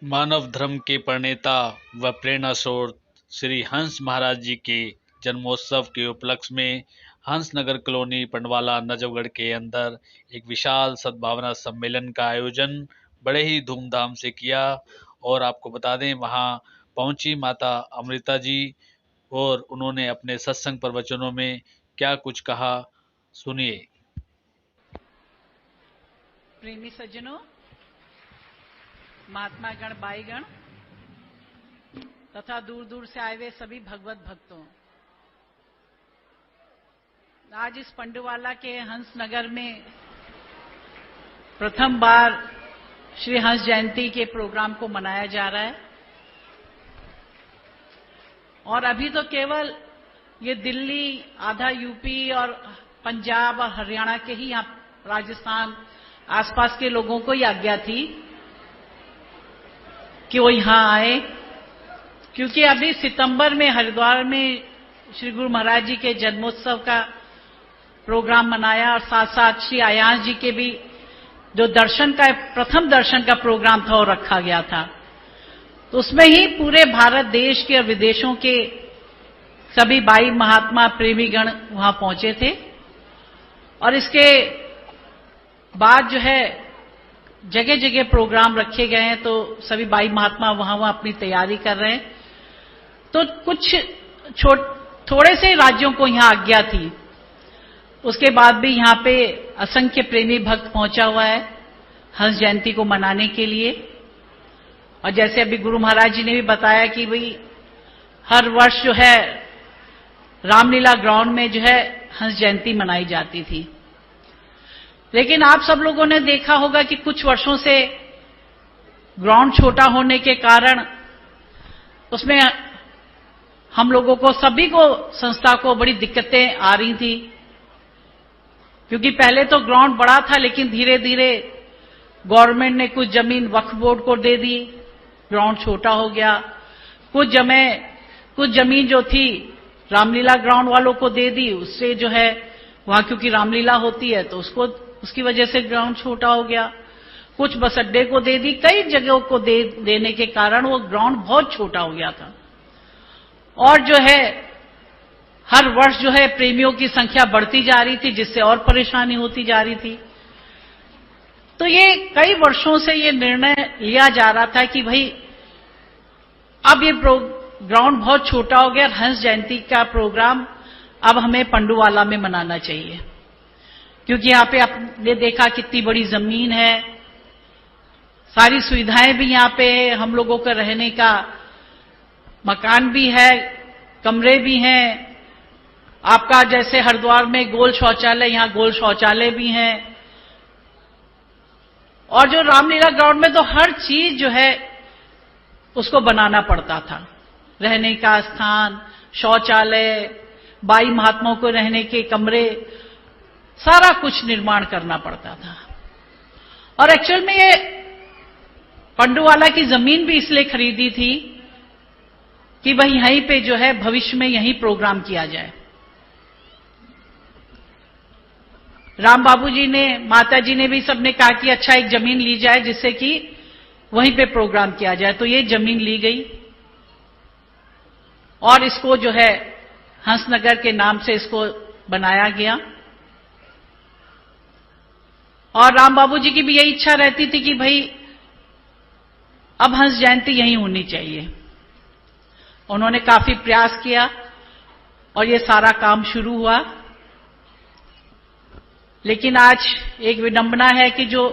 मानव धर्म के प्रणेता व प्रेरणा स्रोत श्री हंस महाराज जी के जन्मोत्सव के उपलक्ष्य में हंसनगर कॉलोनी पंडवाला नजफगढ़ के अंदर एक विशाल सद्भावना सम्मेलन का आयोजन बड़े ही धूमधाम से किया। और आपको बता दें, वहां पहुंची माता अमृता जी और उन्होंने अपने सत्संग प्रवचनों में क्या कुछ कहा, सुनिए। प्रेमी सज्जनों, महात्मा गण, बाई गण तथा दूर दूर से आए हुए सभी भगवत भक्तों, आज इस पंडवाला के हंसनगर में प्रथम बार श्री हंस जयंती के प्रोग्राम को मनाया जा रहा है। और अभी तो केवल ये दिल्ली, आधा यूपी और पंजाब और हरियाणा के ही, यहाँ राजस्थान आसपास के लोगों को ही आज्ञा थी कि वो यहां आए, क्योंकि अभी सितंबर में हरिद्वार में श्री गुरु महाराज जी के जन्मोत्सव का प्रोग्राम मनाया और साथ साथ श्री आयास जी के भी जो दर्शन का प्रथम दर्शन का प्रोग्राम था वो रखा गया था। तो उसमें ही पूरे भारत देश के और विदेशों के सभी 22 महात्मा प्रेमी गण वहां पहुंचे थे। और इसके बाद जो है जगह जगह प्रोग्राम रखे गए हैं, तो सभी 22 महात्मा वहां अपनी तैयारी कर रहे हैं। तो कुछ थोड़े से राज्यों को यहां आज्ञा थी, उसके बाद भी यहां पे असंख्य प्रेमी भक्त पहुंचा हुआ है हंस जयंती को मनाने के लिए। और जैसे अभी गुरु महाराज जी ने भी बताया कि भाई हर वर्ष जो है रामलीला ग्राउंड में जो है हंस जयंती मनाई जाती थी। लेकिन आप सब लोगों ने देखा होगा कि कुछ वर्षों से ग्राउंड छोटा होने के कारण उसमें हम लोगों को, सभी को, संस्था को बड़ी दिक्कतें आ रही थी। क्योंकि पहले तो ग्राउंड बड़ा था, लेकिन धीरे धीरे गवर्नमेंट ने कुछ जमीन वक्फ बोर्ड को दे दी, ग्राउंड छोटा हो गया। कुछ जमीन जो थी रामलीला ग्राउंड वालों को दे दी, उससे जो है वहां क्योंकि रामलीला होती है तो उसकी वजह से ग्राउंड छोटा हो गया। कुछ बस अड्डे को दे दी, कई जगहों को देने के कारण वो ग्राउंड बहुत छोटा हो गया था। और जो है हर वर्ष जो है प्रेमियों की संख्या बढ़ती जा रही थी, जिससे और परेशानी होती जा रही थी। तो ये कई वर्षों से ये निर्णय लिया जा रहा था कि भाई अब ये ग्राउंड बहुत छोटा हो गया, हंस जयंती का प्रोग्राम अब हमें पंडुवाला में मनाना चाहिए। क्योंकि यहां पे आपने देखा कितनी बड़ी जमीन है, सारी सुविधाएं भी यहां पे है, हम लोगों का रहने का मकान भी है, कमरे भी हैं। आपका जैसे हरिद्वार में गोल शौचालय, यहां गोल शौचालय भी हैं। और जो रामलीला ग्राउंड में तो हर चीज जो है उसको बनाना पड़ता था, रहने का स्थान, शौचालय, 22 महात्माओं को रहने के कमरे, सारा कुछ निर्माण करना पड़ता था। और एक्चुअल में ये पंडुवाला की जमीन भी इसलिए खरीदी थी कि भाई यहीं पे जो है भविष्य में यहीं प्रोग्राम किया जाए। राम बाबू जी ने, माता जी ने भी सबने कहा कि अच्छा एक जमीन ली जाए जिससे कि वहीं पे प्रोग्राम किया जाए। तो ये जमीन ली गई और इसको जो है हंसनगर के नाम से इसको बनाया गया। और राम बाबू जी की भी यही इच्छा रहती थी कि भाई अब हंस जयंती यहीं होनी चाहिए। उन्होंने काफी प्रयास किया और ये सारा काम शुरू हुआ। लेकिन आज एक विडंबना है कि जो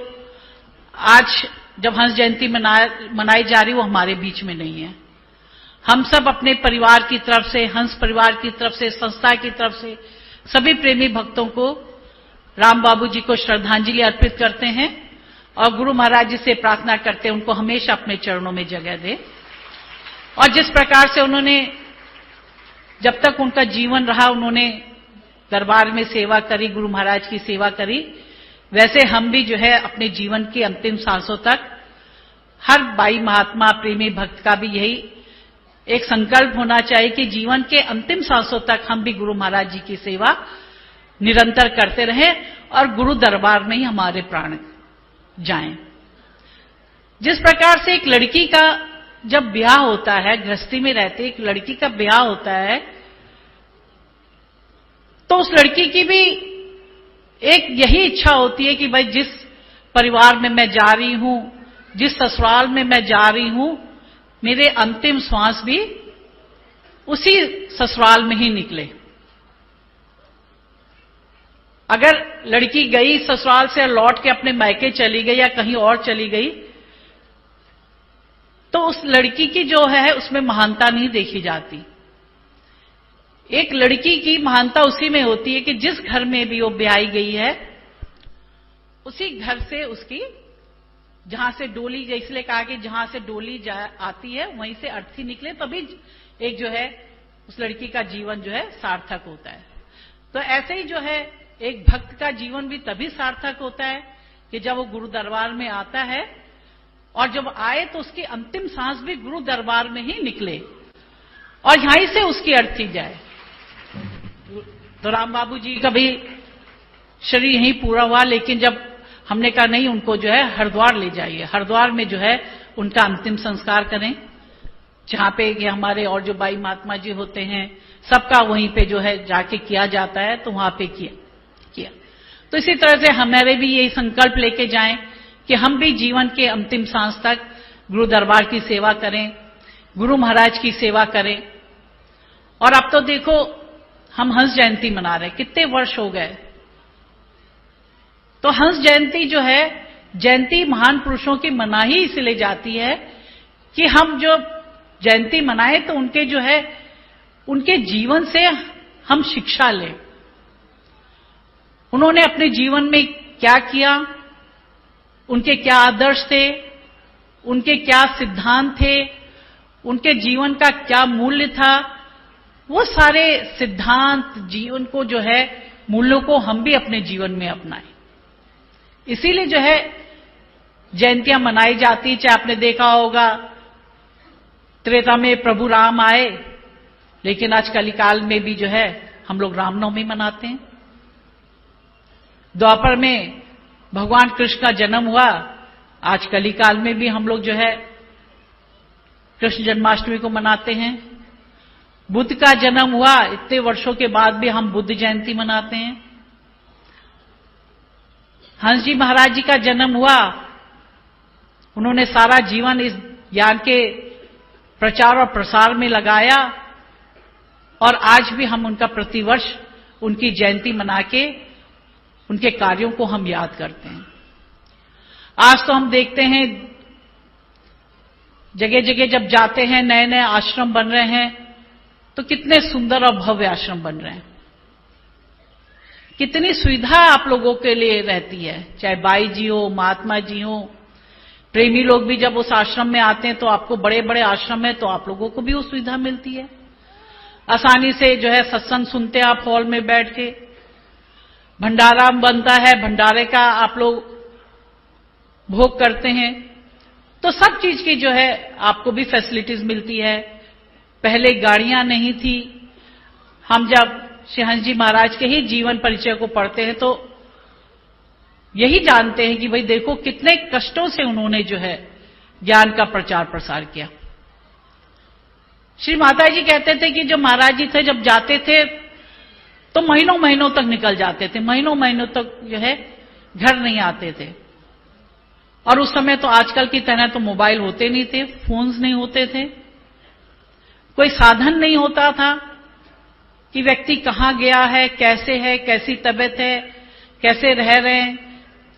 आज जब हंस जयंती मनाई जा रही वो हमारे बीच में नहीं है। हम सब अपने परिवार की तरफ से, हंस परिवार की तरफ से, संस्था की तरफ से सभी प्रेमी भक्तों को, राम बाबू जी को श्रद्धांजलि अर्पित करते हैं और गुरु महाराज जी से प्रार्थना करते हैं उनको हमेशा अपने चरणों में जगह दे। और जिस प्रकार से उन्होंने, जब तक उनका जीवन रहा, उन्होंने दरबार में सेवा करी, गुरु महाराज की सेवा करी, वैसे हम भी जो है अपने जीवन की अंतिम सांसों तक हर 22 महात्मा प्रेमी भक्त का भी यही एक संकल्प होना चाहिए कि जीवन के अंतिम सांसों तक हम भी गुरु महाराज जी की सेवा निरंतर करते रहें और गुरु दरबार में ही हमारे प्राण जाएं। जिस प्रकार से एक लड़की का जब ब्याह होता है, गृहस्थी में रहते एक लड़की का ब्याह होता है, तो उस लड़की की भी एक यही इच्छा होती है कि भाई जिस परिवार में मैं जा रही हूं, जिस ससुराल में मैं जा रही हूं, मेरे अंतिम श्वास भी उसी ससुराल में ही निकले। अगर लड़की गई ससुराल से लौट के अपने मायके चली गई या कहीं और चली गई, तो उस लड़की की जो है उसमें महानता नहीं देखी जाती। एक लड़की की महानता उसी में होती है कि जिस घर में भी वो ब्याही गई है, उसी घर से उसकी, जहां से डोली, इसलिए कहा कि जहां से डोली आती है वहीं से अर्थी निकले, तभी एक जो है उस लड़की का जीवन जो है सार्थक होता है। तो ऐसे ही जो है एक भक्त का जीवन भी तभी सार्थक होता है कि जब वो गुरु दरबार में आता है, और जब आए तो उसकी अंतिम सांस भी गुरु दरबार में ही निकले और यहीं से उसकी अर्थी जाए। तो राम बाबू जी का भी शरीर यहीं पूरा हुआ, लेकिन जब हमने कहा नहीं, उनको जो है हरिद्वार ले जाइए, हरिद्वार में जो है उनका अंतिम संस्कार करें, जहां पे ये हमारे और जो बाई महात्मा जी होते हैं सबका वहीं पे जो है जाके किया जाता है, तो वहां पे किया। तो इसी तरह से हमारे भी यही संकल्प लेके जाएं कि हम भी जीवन के अंतिम सांस तक गुरु दरबार की सेवा करें, गुरु महाराज की सेवा करें। और अब तो देखो हम हंस जयंती मना रहे हैं, कितने वर्ष हो गए। तो हंस जयंती जो है, जयंती महान पुरुषों की मना ही इसलिए जाती है कि हम जो जयंती मनाएं तो उनके जो है उनके जीवन से हम शिक्षा लें। उन्होंने अपने जीवन में क्या किया, उनके क्या आदर्श थे, उनके क्या सिद्धांत थे, उनके जीवन का क्या मूल्य था, वो सारे सिद्धांत जीवन को जो है मूल्यों को हम भी अपने जीवन में अपनाएं। इसीलिए जो है जयंतियां मनाई जाती। चाहे आपने देखा होगा त्रेता में प्रभु राम आए, लेकिन आज कलिकाल में भी जो है हम लोग रामनवमी मनाते हैं। द्वापर में भगवान कृष्ण का जन्म हुआ, आज कलिकाल में भी हम लोग जो है कृष्ण जन्माष्टमी को मनाते हैं। बुद्ध का जन्म हुआ, इतने वर्षों के बाद भी हम बुद्ध जयंती मनाते हैं। हंस जी महाराज जी का जन्म हुआ, उन्होंने सारा जीवन इस ज्ञान के प्रचार और प्रसार में लगाया, और आज भी हम उनका प्रतिवर्ष उनकी जयंती मना के उनके कार्यों को हम याद करते हैं। आज तो हम देखते हैं जगह जगह जब जाते हैं नए नए आश्रम बन रहे हैं, तो कितने सुंदर और भव्य आश्रम बन रहे हैं, कितनी सुविधा आप लोगों के लिए रहती है। चाहे बाई जी हो, महात्मा जी हो, प्रेमी लोग भी जब उस आश्रम में आते हैं तो आपको, बड़े बड़े आश्रम है तो आप लोगों को भी वो सुविधा मिलती है। आसानी से जो है सत्संग सुनते हैं आप हॉल में बैठ के, भंडारा बनता है, भंडारे का आप लोग भोग करते हैं, तो सब चीज की जो है आपको भी फैसिलिटीज मिलती है। पहले गाड़ियां नहीं थी। हम जब श्री हंस जी महाराज के ही जीवन परिचय को पढ़ते हैं तो यही जानते हैं कि भाई देखो कितने कष्टों से उन्होंने जो है ज्ञान का प्रचार प्रसार किया। श्री माता जी कहते थे कि जो महाराज जी थे जब जाते थे तो महीनों महीनों तक निकल जाते थे, महीनों महीनों तक जो है घर नहीं आते थे। और उस समय तो आजकल की तरह तो मोबाइल होते नहीं थे, फोन्स नहीं होते थे, कोई साधन नहीं होता था कि व्यक्ति कहां गया है, कैसी तबीयत है, कैसे रह रहे हैं,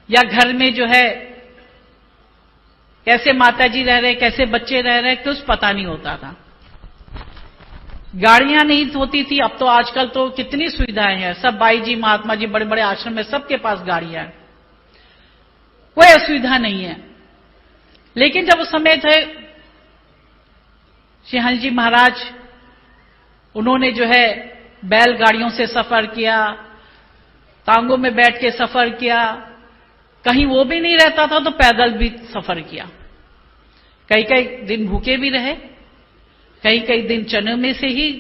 या घर में जो है कैसे माताजी रह रहे, कैसे बच्चे रह रहे, कुछ पता नहीं होता था। गाड़ियां नहीं होती थी। अब तो आजकल तो कितनी सुविधाएं हैं, सब बाई जी महात्मा जी बड़े बड़े आश्रम में सबके पास गाड़ियां हैं, कोई असुविधा नहीं है। लेकिन जब उस समय थे श्री हंस जी महाराज, उन्होंने जो है बैलगाड़ियों से सफर किया, टांगों में बैठ के सफर किया, कहीं वो भी नहीं रहता था तो पैदल भी सफर किया, कई कई दिन भूखे भी रहे, कई कई दिन चने में से ही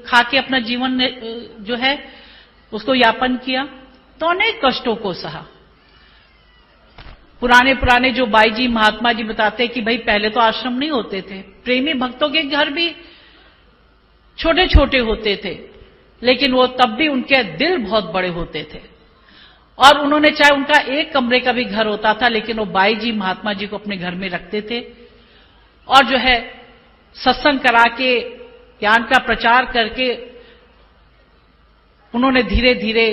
खा के अपना जीवन जो है उसको यापन किया, तो अनेक कष्टों को सहा। पुराने जो बाई जी महात्मा जी बताते हैं कि भाई पहले तो आश्रम नहीं होते थे, प्रेमी भक्तों के घर भी छोटे छोटे होते थे, लेकिन वो तब भी उनके दिल बहुत बड़े होते थे। और उन्होंने चाहे उनका एक कमरे का भी घर होता था, लेकिन वो बाई जी महात्मा जी को अपने घर में रखते थे और जो है सत्संग करा के ज्ञान का प्रचार करके उन्होंने धीरे धीरे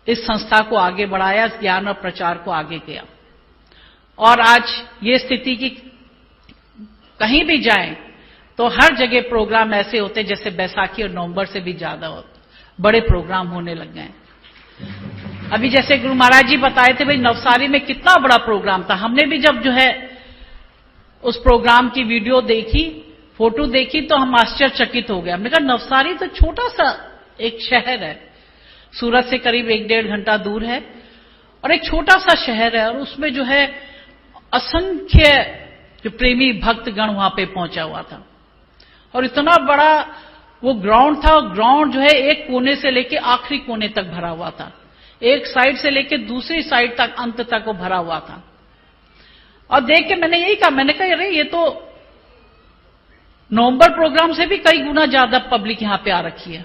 इस संस्था को आगे बढ़ाया, इस ज्ञान और प्रचार को आगे किया। और आज ये स्थिति की कहीं भी जाएं तो हर जगह प्रोग्राम ऐसे होते जैसे बैसाखी और नवंबर से भी ज्यादा बड़े प्रोग्राम होने लग गए। अभी जैसे गुरु महाराज जी बताए थे भाई नवसारी में कितना बड़ा प्रोग्राम था। हमने भी जब जो है उस प्रोग्राम की वीडियो देखी, फोटो देखी तो हम आश्चर्यचकित हो गए। हमने कहा नवसारी तो छोटा सा एक शहर है, सूरत से करीब 1-1.5 घंटा दूर है और एक छोटा सा शहर है, और उसमें जो है असंख्य जो प्रेमी भक्तगण वहां पे पहुंचा हुआ था और इतना बड़ा वो ग्राउंड था। ग्राउंड जो है एक कोने से लेके आखिरी कोने तक भरा हुआ था, एक साइड से लेके दूसरी साइड तक अंत तक वो भरा हुआ था। और देख के मैंने यही कहा, मैंने कहा अरे ये तो नवंबर प्रोग्राम से भी कई गुना ज्यादा पब्लिक यहां पे आ रखी है।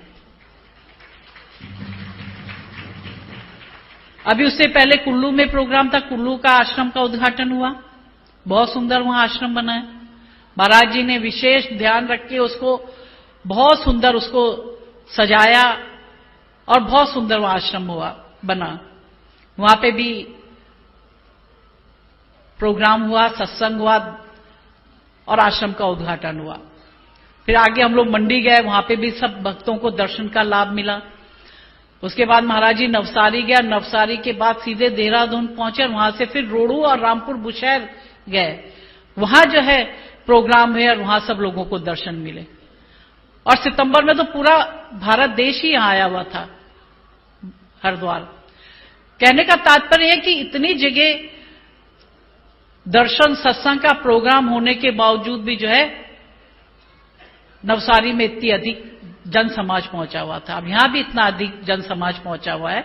अभी उससे पहले कुल्लू में प्रोग्राम था, कुल्लू का आश्रम का उद्घाटन हुआ, बहुत सुंदर वहां आश्रम बना है। महाराज जी ने विशेष ध्यान रख के उसको बहुत सुंदर उसको सजाया और बहुत सुंदर वहां आश्रम हुआ बना। वहां पे भी प्रोग्राम हुआ, सत्संग हुआ और आश्रम का उद्घाटन हुआ। फिर आगे हम लोग मंडी गए, वहां पे भी सब भक्तों को दर्शन का लाभ मिला। उसके बाद महाराज जी नवसारी गया, नवसारी के बाद सीधे देहरादून पहुंचे, वहां से फिर रोडू और रामपुर बुशहर गए, वहां जो है प्रोग्राम हुए और वहां सब लोगों को दर्शन मिले। और सितंबर में तो पूरा भारत देश ही यहां आया हुआ था, हरिद्वार। कहने का तात्पर्य है कि इतनी जगह दर्शन सत्संग का प्रोग्राम होने के बावजूद भी जो है नवसारी में इतनी अधिक जन समाज पहुंचा हुआ था। अब यहां भी इतना अधिक जन समाज पहुंचा हुआ है,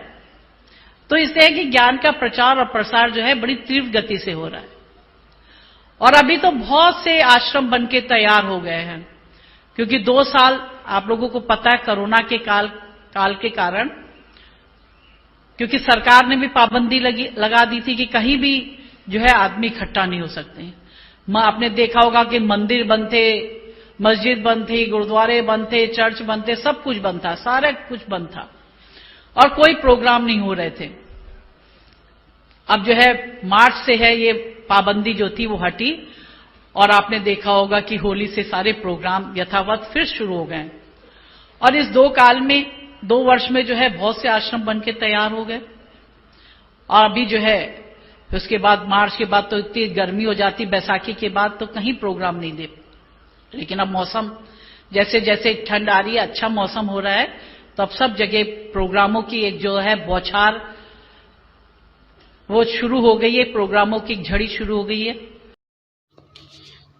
तो इससे है कि ज्ञान का प्रचार और प्रसार जो है बड़ी तीव्र गति से हो रहा है। और अभी तो बहुत से आश्रम बनके तैयार हो गए हैं, क्योंकि 2 साल आप लोगों को पता है कोरोना के काल के कारण, क्योंकि सरकार ने भी पाबंदी लगा दी थी कि कहीं भी जो है आदमी इकट्ठा नहीं हो सकते हैं। आपने देखा होगा कि मंदिर बंद थे, मस्जिद बंद थी, गुरुद्वारे बंद थे, चर्च बंद थे, सब कुछ बंद था, सारा कुछ बंद था और कोई प्रोग्राम नहीं हो रहे थे। अब जो है मार्च से है ये पाबंदी जो थी वो हटी और आपने देखा होगा कि होली से सारे प्रोग्राम यथावत फिर शुरू हो गए। और इस 2 वर्ष में जो है बहुत से आश्रम बन के तैयार हो गए। और अभी जो है उसके बाद मार्च के बाद तो इतनी गर्मी हो जाती, बैसाखी के बाद तो कहीं प्रोग्राम नहीं दे। लेकिन अब मौसम जैसे जैसे ठंड आ रही है, अच्छा मौसम हो रहा है, तो अब सब जगह प्रोग्रामों की एक जो है बौछार वो शुरू हो गई है, प्रोग्रामों की झड़ी शुरू हो गई है।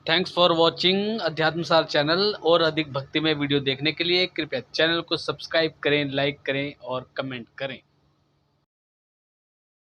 Thanks for watching Adhyatmasar channel. और अधिक भक्तिमय वीडियो देखने के लिए कृपया चैनल को सब्सक्राइब करें, लाइक करें और कमेंट करें।